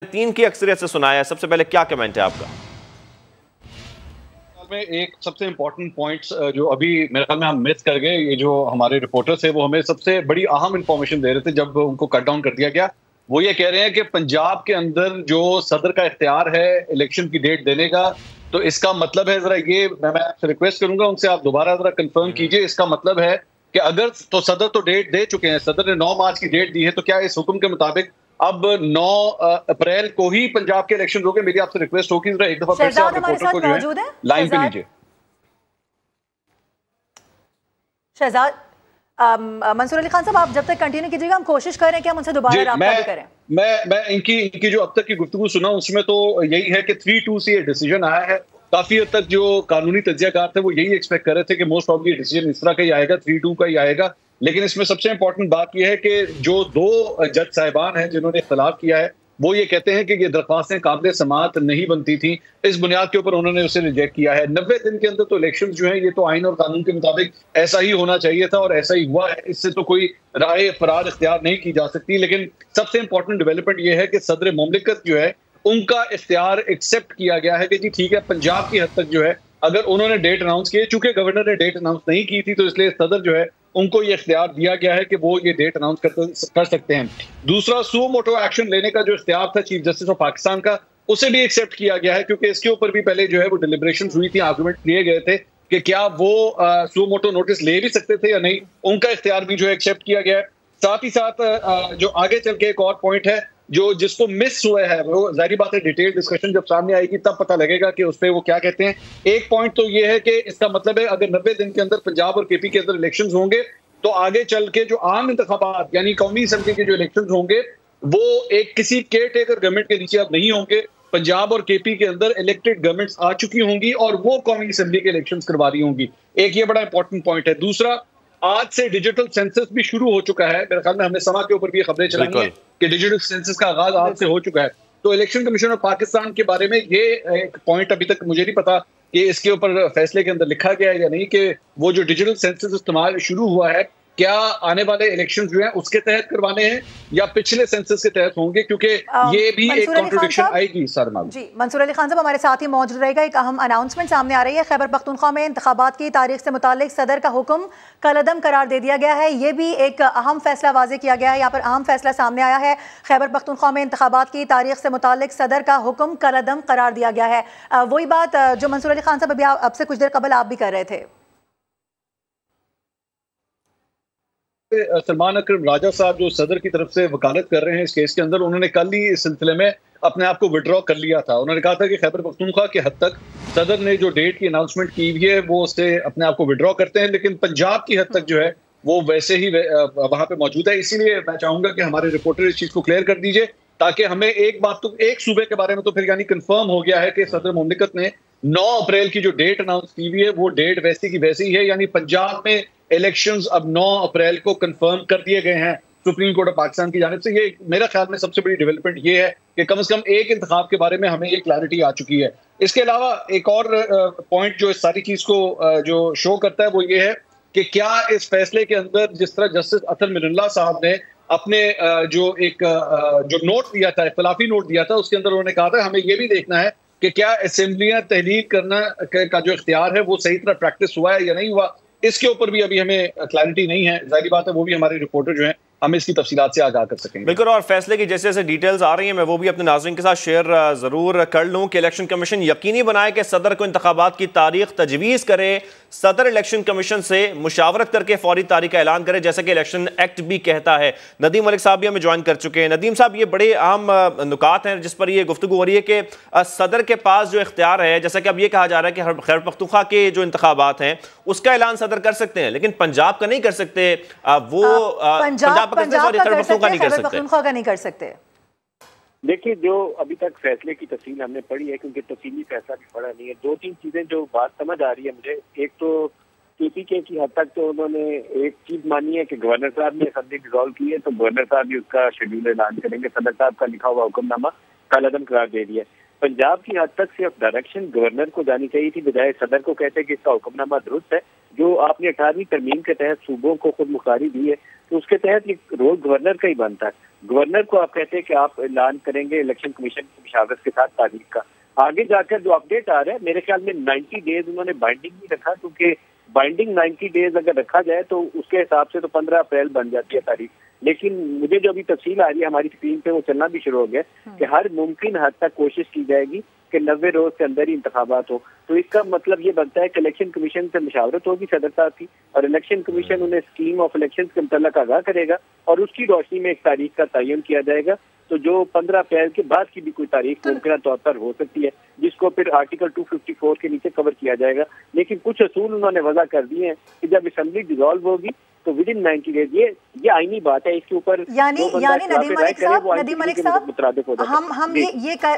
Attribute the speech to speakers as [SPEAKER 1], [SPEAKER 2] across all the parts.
[SPEAKER 1] 3 की अक्सरियत से सुनाया है। सबसे पहले क्या कमेंट है आपका?
[SPEAKER 2] में एक सबसे इम्पोर्टेंट पॉइंट्स जो अभी मेरे ख्याल में हम मिस कर गए, ये जो हमारे रिपोर्टर्स है वो हमें सबसे बड़ी अहम इंफॉर्मेशन दे रहे थे जब उनको कट डाउन कर दिया गया। वो ये कह रहे हैं कि पंजाब के अंदर जो सदर का इख्तियार है इलेक्शन की डेट देने का, तो इसका मतलब है, जरा ये मैं आपसे रिक्वेस्ट करूंगा उनसे, आप दोबारा जरा कंफर्म कीजिए। इसका मतलब है कि अगर तो सदर तो डेट दे चुके हैं, सदर ने 9 मार्च की डेट दी है, तो क्या इस हुक्म के मुताबिक अब 9 अप्रैल को ही पंजाब के इलेक्शन होंगे? मेरी आपसे रिक्वेस्ट होगी जरा एक दफा फिर से आप रिपोर्टर को जो है लाइन पे लीजिए।
[SPEAKER 3] शहजाद मंसूर अली खान साहब, आप जब तक कंटिन्यू कीजिएगा, हम कोशिश करें कि हम उनसे दोबारा राब्ता भी करें।
[SPEAKER 2] मैं इनकी जो अब तक की गुफ्तगू सुना उसमें तो यही है कि 3-2 से ये डिसीजन आया है। काफी हद तक जो कानूनी तज्जियाकार थे वो यही एक्सपेक्ट कर रहे थे कि मोस्ट प्रॉबली डिसीजन इस तरह का ही आएगा, 3-2 का ही आएगा। लेकिन इसमें सबसे इंपॉर्टेंट बात यह है कि जो 2 जज साहिबान हैं जिन्होंने इख्तलाफ किया है, वो ये कहते हैं कि ये दरख्वास्तें काबिल समाअत नहीं बनती थी, इस बुनियाद के ऊपर उन्होंने उसे रिजेक्ट किया है। 90 दिन के अंदर तो इलेक्शन जो है ये तो आइन और कानून के मुताबिक ऐसा ही होना चाहिए था और ऐसा ही हुआ है, इससे तो कोई राय फरार इख्तियार नहीं की जा सकती। लेकिन सबसे इंपॉर्टेंट डेवलपमेंट ये है कि सदर मुमलिकत जो है उनका इख्तियार एक्सेप्ट किया गया है कि जी ठीक है, पंजाब की हद तक जो है अगर उन्होंने डेट अनाउंस की, चूंकि गवर्नर ने डेट अनाउंस नहीं की थी तो इसलिए सदर जो है उनको ये इख्तियार दिया गया है कि वो ये डेट अनाउंस कर सकते हैं। दूसरा, सू मोटो एक्शन लेने का जो इख्तियार था चीफ जस्टिस ऑफ पाकिस्तान का, उसे भी एक्सेप्ट किया गया है, क्योंकि इसके ऊपर भी पहले जो है वो डिलिब्रेशन हुई थी, आर्गूमेंट लिए गए थे कि क्या वो सू मोटो नोटिस ले भी सकते थे या नहीं, उनका इख्तियार भी जो है एक्सेप्ट किया गया है। साथ ही साथ जो आगे चल के एक और पॉइंट है जो जिसको मिस हुआ है, वो जाहिर बात है डिटेल डिस्कशन जब सामने आएगी तब पता लगेगा कि उस पर वो क्या कहते हैं। एक पॉइंट तो ये है कि इसका मतलब है अगर 90 दिन के अंदर पंजाब और केपी के अंदर इलेक्शंस होंगे तो आगे चल के जो आम इंतखाबात यानी कौमी असेंबली के जो इलेक्शंस होंगे वो एक किसी केयर टेकर गवर्नमेंट के नीचे अब नहीं होंगे। पंजाब और केपी के अंदर इलेक्टेड गवर्नमेंट्स आ चुकी होंगी और वो कौमी असेंबली के इलेक्शंस करवा रही होंगी। एक ये बड़ा इंपॉर्टेंट पॉइंट है। दूसरा, आज से डिजिटल सेंसस भी शुरू हो चुका है। मेरे ख्याल में हमने समा के ऊपर भी खबरें चलाई हैं कि डिजिटल सेंसस का आगाज आज से हो चुका है। तो इलेक्शन कमीशन ऑफ पाकिस्तान के बारे में ये एक पॉइंट अभी तक मुझे नहीं पता कि इसके ऊपर फैसले के अंदर लिखा गया है या नहीं कि वो जो डिजिटल सेंसस इस्तेमाल शुरू हुआ है क्या आने वाले इलेक्शन जो हैं उसके तहत करवाने हैं या पिछले सेंसस के तहत होंगे, क्योंकि ये भी एक कॉन्ट्रडिक्शन आएगी। सर जी
[SPEAKER 3] मंसूर अली खान साहब हमारे साथ ही मौजूद रहेगा। एक अहम अनाउंसमेंट सामने आ रही है, खैबर पख्तूनख्वा में इंतखाबात की तारीख से मुतालिक सदर का हुक्म कलअदम करार दे दिया गया है। ये भी एक अहम फैसला वाज़े किया गया है। यहाँ पर अहम फैसला सामने आया है, खैबर पख्तूनख्वा में इंतखाबात की तारीख से मुतालिक सदर का हुक्म कलअदम करार दिया गया है। वही बात जो मंसूर अली खान साहब अभी आपसे कुछ देर कबल आप भी कर रहे थे।
[SPEAKER 2] सलमान अकरम राजा साहब जो सदर की तरफ से वकालत कर रहे हैं इस केस के अंदर, उन्होंने कल ही इस सिलसिले में अपने आप को विड्रॉ कर लिया था। उन्होंने कहा था कि खैबर पख्तूनख्वा की हद तक सदर ने जो डेट की अनाउंसमेंट की हुई है वो उससे अपने आप को विड्रॉ करते हैं, लेकिन पंजाब की हद तक जो है वो वैसे ही वहां पे मौजूद है। इसीलिए मैं चाहूंगा कि हमारे रिपोर्टर इस चीज को क्लियर कर दीजिए ताकि हमें एक बात तो एक सूबे के बारे में तो फिर यानी कंफर्म हो गया है कि सदर मुमलिकत ने 9 अप्रैल की जो डेट अनाउंस की हुई है वो डेट वैसी की वैसी ही है, यानी पंजाब में इलेक्शंस अब 9 अप्रैल को कंफर्म कर दिए गए हैं सुप्रीम कोर्ट ऑफ पाकिस्तान की जानिब से। ये मेरा ख्याल में सबसे बड़ी डेवलपमेंट ये है कि कम से कम एक इंतखाब के बारे में हमें ये क्लैरिटी आ चुकी है। इसके अलावा एक और पॉइंट जो इस सारी चीज को जो शो करता है वो ये है कि क्या इस फैसले के अंदर जिस तरह जस्टिस अतर मिनुल्लाह साहब ने अपने जो नोट दिया था, इख्तिलाफी नोट दिया था, उसके अंदर उन्होंने कहा था हमें ये भी देखना है कि क्या असेंबलियां तहलील करना का जो इख्तियार है वो सही तरह प्रैक्टिस हुआ है या नहीं हुआ। इसके ऊपर भी अभी हमें क्लैरिटी नहीं है। जाहिर बात है वो भी हमारे रिपोर्टर जो हैं हम इसकी तफसीलात से आगाह कर सकेंगे।
[SPEAKER 1] बिल्कुल, और फैसले की जैसे जैसे डिटेल्स आ रही हैं मैं वो भी अपने नाज़रीन के साथ शेयर ज़रूर कर लूँ कि इलेक्शन कमीशन यकीनी बनाए कि सदर को इंतखाबात की तारीख तजवीज़ करे, सदर इलेक्शन कमीशन से मुशावरत करके फौरी तारीख का ऐलान करे जैसा कि इलेक्शन एक्ट भी कहता है। नदीम मलिक साहब भी हमें ज्वाइन कर चुके हैं। नदीम साहब, ये बड़े अहम नुकात हैं जिस पर ये गुफ्तगू हो रही है कि सदर के पास जो इख्तियार है, जैसा कि अब ये कहा जा रहा है कि खैबर पख्तूनख्वा के जो इंतखाबात हैं उसका ऐलान सदर कर सकते हैं लेकिन पंजाब का नहीं कर सकते। वो पंजाब
[SPEAKER 3] का नहीं कर सकते।
[SPEAKER 4] देखिए, जो अभी तक फैसले की तफसील हमने पढ़ी है, क्योंकि तफसीली फैसला भी पढ़ा नहीं है, 2-3 चीजें जो बात समझ आ रही है मुझे। एक तो केपीके की हद तक तो उन्होंने एक चीज मानी है कि गवर्नर साहब ने असेंबली डिसॉल्व की है तो गवर्नर साहब भी उसका शेड्यूल ऐलान करेंगे। सदर साहब का लिखा हुआ हुक्मनामा कलअदम करार दे दिया। पंजाब की हद तक सिर्फ डायरेक्शन गवर्नर को जानी चाहिए थी, बजाय सदर को कहते हैं कि इसका हुक्मनामा दुरुस्त है। जो आपने 18वीं तरमीम के तहत सूबों को खुद मुख्तारी दी है तो उसके तहत ये रोल गवर्नर का ही बनता है। गवर्नर को आप कहते हैं कि आप ऐलान करेंगे इलेक्शन कमीशन की मशावरत के साथ तारीख का। आगे जाकर जो अपडेट आ रहा है मेरे ख्याल में 90 डेज उन्होंने बाइंडिंग नहीं रखा, क्योंकि बाइंडिंग 90 डेज अगर रखा जाए तो उसके हिसाब से तो 15 अप्रैल बन जाती है तारीख। लेकिन मुझे जो अभी तफसील आ रही है हमारी स्क्रीन पे वो चलना भी शुरू हो गया कि हर मुमकिन हद तक कोशिश की जाएगी कि 90 रोज के अंदर ही इंतखाबात हो। तो इसका मतलब ये बनता है कि इलेक्शन कमीशन से मुशावरत होगी सदर साहब की, और इलेक्शन कमीशन उन्हें स्कीम ऑफ इलेक्शन के मुतल्लिक आगाह करेगा और उसकी रोशनी में एक तारीख का तयन किया जाएगा। तो जो 15 अप्रैल के बाद की भी कोई तारीख मुमकिन तौर पर हो सकती है, जिसको फिर आर्टिकल 254 के नीचे कवर किया जाएगा। लेकिन कुछ असूल उन्होंने वजह कर दिए हैं कि जब असेंबली डिसॉल्व होगी तो विद इन 90 डेज, ये आईनी बात है, इसके ऊपर
[SPEAKER 3] यानी नदीम मलिक साहब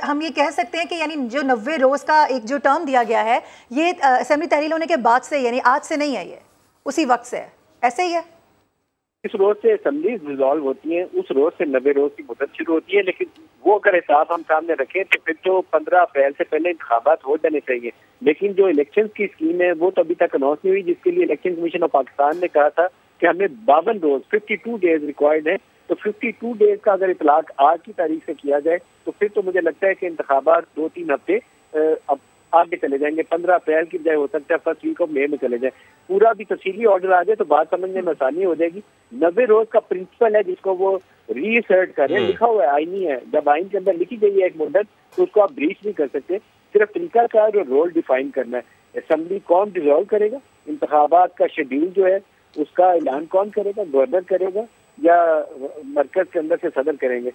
[SPEAKER 3] हम ये कह सकते हैं कि यानी जो 90 रोज का एक जो टर्म दिया गया है ये असेंबली तहलील होने के बाद से, यानी आज से नहीं है, ये उसी वक्त से है, ऐसे ही है।
[SPEAKER 4] इस रोज से असेंबली रिजॉल्व होती है, उस रोज से 90 रोज की मुद्दत शुरू होती है। लेकिन वो अगर हिसाब हम सामने रखें तो फिर तो 15 अप्रैल से पहले इंतखाबात हो जाने चाहिए। लेकिन जो इलेक्शन की स्कीम है वो तो अभी तक अनाउंस नहीं हुई, जिसके लिए इलेक्शन कमीशन ऑफ पाकिस्तान ने कहा था कि हमें 52 रोज 52 डेज रिक्वायर्ड है। तो 52 डेज का अगर इतलाक आज की तारीख से किया जाए तो फिर तो मुझे लगता है कि इंतखाबात 2-3 हफ्ते अब आगे चले जाएंगे। 15 अप्रैल की बजाय हो सकता है फर्स्ट वीक ऑफ मई में चले जाए। पूरा भी तफसीली ऑर्डर आ जाए तो बात समझने में आसानी हो जाएगी। 90 रोज का प्रिंसिपल है जिसको वो रीअसर्ट करें, लिखा हुआ है, आईनी है। जब आइन के अंदर लिखी गई है एक मुद्दत तो उसको आप ब्रीच नहीं कर सकते। सिर्फ तरीका का जो रोल डिफाइन करना है, असेंबली कौन डिसॉल्व करेगा, इंतखाबात का शेड्यूल जो है उसका ऐलान कौन करेगा, गवर्नर करेगा या मरकज के अंदर से सदर करेंगे।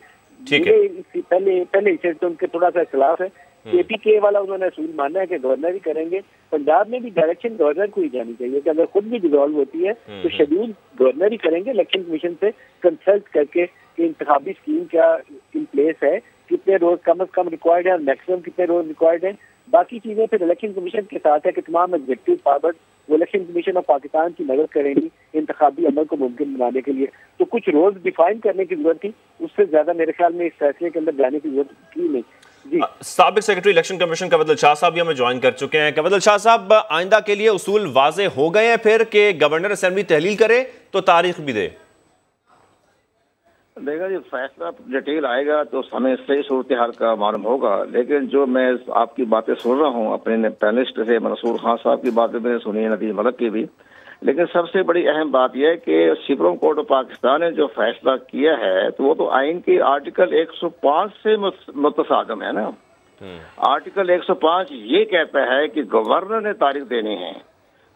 [SPEAKER 4] पहले इसे तो उनके थोड़ा सा खिलाफ है। KPK वाला उन्होंने असूल माना है कि गवर्नर ही करेंगे। पंजाब में भी डायरेक्शन गवर्नर को ही जानी चाहिए कि अगर खुद भी डिसॉल्व होती है तो शेड्यूल गवर्नर ही करेंगे, इलेक्शन कमीशन से कंसल्ट करके कि इंतखाबी स्कीम क्या इन प्लेस है, कितने रोज कम अज कम रिक्वायर्ड है और मैक्सिमम कितने रोज रिक्वायर्ड है। बाकी चीजें फिर इलेक्शन कमीशन के साथ है कि तमाम एग्जीक्यूटिव पावर वो इलेक्शन कमीशन ऑफ पाकिस्तान की मदद करेंगी इंतखाबी अमल को मुमकिन बनाने के लिए। तो कुछ रोज डिफाइन करने की जरूरत थी, उससे ज्यादा मेरे ख्याल में इस फैसले के अंदर जाने की जरूरत थी नहीं।
[SPEAKER 1] साबिक सेक्रेटरी इलेक्शन कमीशन कवदल शाह साहब भी हमें ज्वाइन कर चुके हैं। कवदल शाह साहब, आइंदा के लिए उसूल वाजे हो गए हैं फिर कि गवर्नर असेंबली तहलील करे तो तारीख भी दे?
[SPEAKER 5] देखा जी, फैसला डिटेल आएगा तो हमें सही सूरत हाल का मालूम होगा। लेकिन जो मैं आपकी बातें सुन रहा हूँ, अपने पैनलिस्ट से मंसूर खान साहब की बातें मैंने सुनी है, नदीम मलिक की भी, लेकिन सबसे बड़ी अहम बात यह है कि सुप्रीम कोर्ट ऑफ पाकिस्तान ने जो फैसला किया है तो वो तो आइन के आर्टिकल 105 से मुतसादम है ना। आर्टिकल 105 ये कहता है कि गवर्नर ने तारीख देनी है,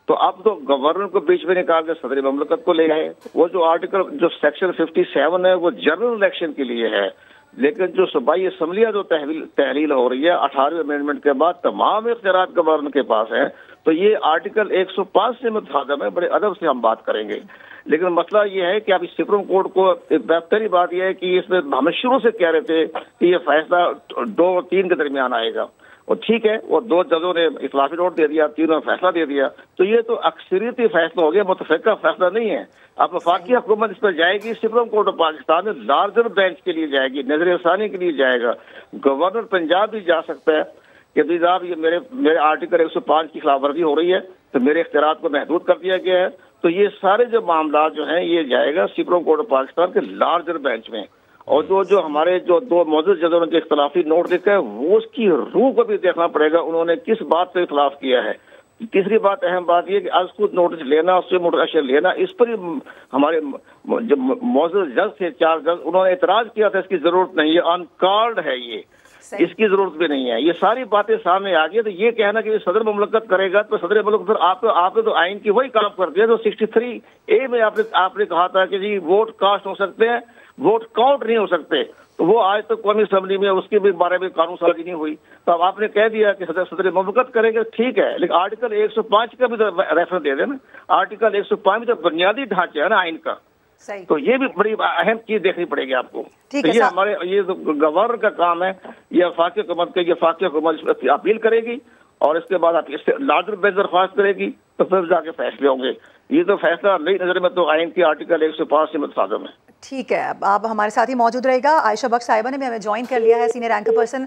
[SPEAKER 5] तो अब तो गवर्नर को बीच में निकाल के सदर ममलकत को ले गए। वो जो आर्टिकल जो सेक्शन 57 है वो जनरल इलेक्शन के लिए है, लेकिन जो सूबाई असम्बलियां जो तहलील हो रही है 18वें अमेंडमेंट के बाद तमाम इख्तियारात गवर्नर के पास है, तो ये आर्टिकल 105 से मुतसादम है। बड़े अदब से हम बात करेंगे, लेकिन मसला ये है कि अब सुप्रीम कोर्ट को बेहतरी बात यह है कि इसमें हम शुरू से कह रहे थे कि ये फैसला 2-3 के दरमियान आएगा, और ठीक है वो 2 जजों ने इखलाफी नोट दे दिया, 3 ने फैसला दे दिया, तो ये तो अक्सरियती फैसला हो गया, मुतफ़िक़ा फैसला नहीं है। अब वफाकी हुकूमत इस पर जाएगी, सुप्रीम कोर्ट ऑफ पाकिस्तान में लार्जर बेंच के लिए जाएगी, नजर-ए-सानी के लिए जाएगा। गवर्नर पंजाब भी जा सकता है कि भाई साहब ये मेरे आर्टिकल 105 की खिलाफवर्जी हो रही है तो मेरे इख्तियारात को महदूद कर दिया गया है। तो ये सारे जो मामला जो हैं ये जाएगा सुप्रीम कोर्ट ऑफ पाकिस्तान के लार्जर बेंच में, और जो हमारे जो 2 मौजूद जजों ने इख्तलाफी नोट लिखा है वो उसकी रूह को भी देखना पड़ेगा, उन्होंने किस बात पे इख्तलाफ किया है। तीसरी बात, अहम बात यह कि आज खुद नोटिस लेना, उससे मोटिवेशन लेना, इस पर हमारे जो मौजूद जज थे 4 जज, उन्होंने एतराज किया था इसकी जरूरत नहीं है, अनकॉल्ड है ये, इसकी जरूरत भी नहीं है। ये सारी बातें सामने आ गई, तो ये कहना कि सदर ममलकत करेगा तो सदर ममलकत आपने तो आइन की वही काम कर दिया जो 63A में आपने कहा था कि जी वोट कास्ट हो सकते हैं, वोट काउंट नहीं हो सकते, तो वो आज तक कौमी असम्बली में उसके भी बारे में कानून साजी नहीं हुई। तो अब आपने कह दिया कि सदर ममलकत करेंगे, ठीक है, लेकिन आर्टिकल 105 का भी तो रेफरेंस दे देना। आर्टिकल 105 तो बुनियादी ढांचा है ना आइन का, तो ये भी बड़ी अहम चीज देखनी पड़ेगी आपको। तो ये हमारे ये गवर्नर का काम है, ये वफाकी हुकूमत के, ये वफाकी हुकूमत अपील करेगी और इसके बाद आप इससे लार्जर बेंच दरख्वास्त करेगी तो फिर जाके फैसले होंगे। ये तो फैसला मेरी नजर में तो आइन की आर्टिकल 105 से मुतसादम है।
[SPEAKER 3] ठीक है, अब आप हमारे साथ ही मौजूद रहेगा। आयशा बख्श साहिबा ने भी हमें ज्वाइन कर लिया है, सीनियर एंकर पर्सन।